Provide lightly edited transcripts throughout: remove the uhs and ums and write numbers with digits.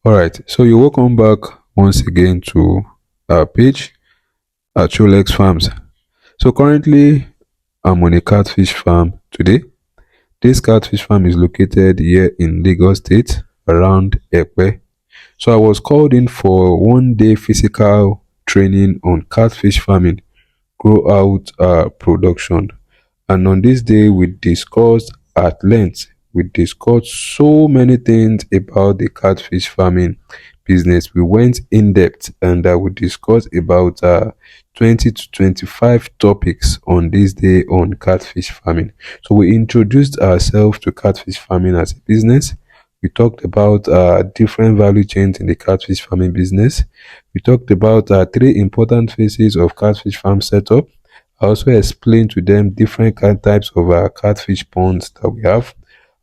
All right, so you're welcome back once again to our page at Cholex Farms. So currently, I'm on a catfish farm today. This catfish farm is located here in Lagos State, around Ekpe. So I was called in for 1 day physical training on catfish farming, grow out production. And on this day, we discussed at length, we discussed so many things about the catfish farming business. We went in depth and we discussed about 20 to 25 topics on this day on catfish farming. So we introduced ourselves to catfish farming as a business. We talked about different value chains in the catfish farming business. We talked about three important phases of catfish farm setup. I also explained to them different types of catfish ponds that we have.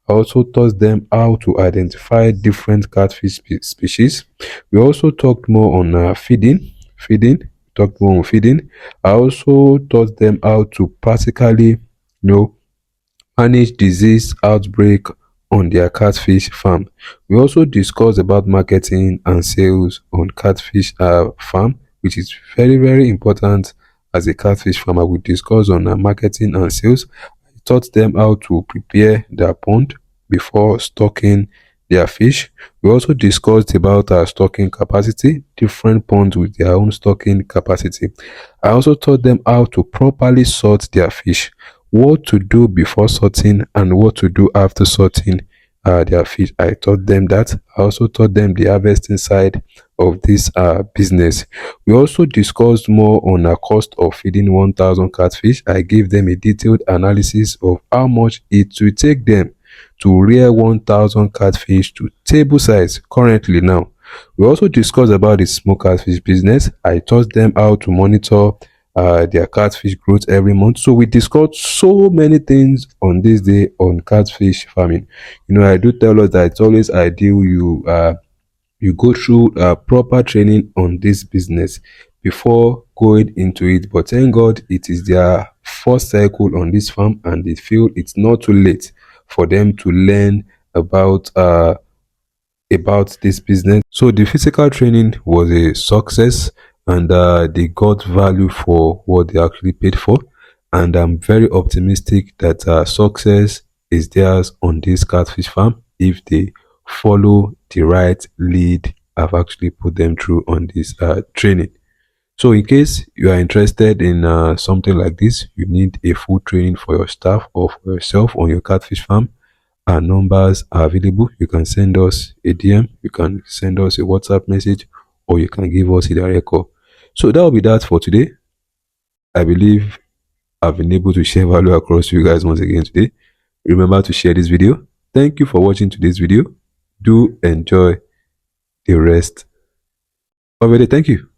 I also taught them how to identify different catfish species. We also talked more on feeding. Talked more on feeding. I also taught them how to practically, manage disease outbreak on their catfish farm. We also discussed about marketing and sales on catfish farm, which is very, very important as a catfish farmer. We discussed on marketing and sales. I taught them how to prepare their pond before stocking their fish. We also discussed about stocking capacity, different ponds with their own stocking capacity. I also taught them how to properly sort their fish, what to do before sorting and what to do after sorting their fish. I taught them that. I also taught them the harvesting side of this business. We also discussed more on the cost of feeding 1,000 catfish. I gave them a detailed analysis of how much it will take them to rear 1,000 catfish to table size currently now. We also discussed about the small catfish business. I taught them how to monitor their catfish growth every month. So we discussed so many things on this day on catfish farming. I do tell us that it's always ideal you go through proper training on this business before going into it. But thank God it is their first cycle on this farm, and they feel it's not too late for them to learn about this business. So the physical training was a success, and they got value for what they actually paid for. And I'm very optimistic that success is theirs on this catfish farm if they follow the right lead I've actually put them through on this training. So in case you are interested in something like this, you need a full training for your staff or for yourself on your catfish farm. Our numbers are available. You can send us a DM, you can send us a WhatsApp message, or you can give us a direct call. So that will be that for today. I believe I've been able to share value across to you guys once again today. Remember to share this video. Thank you for watching today's video. Do enjoy the rest of the day. Thank you.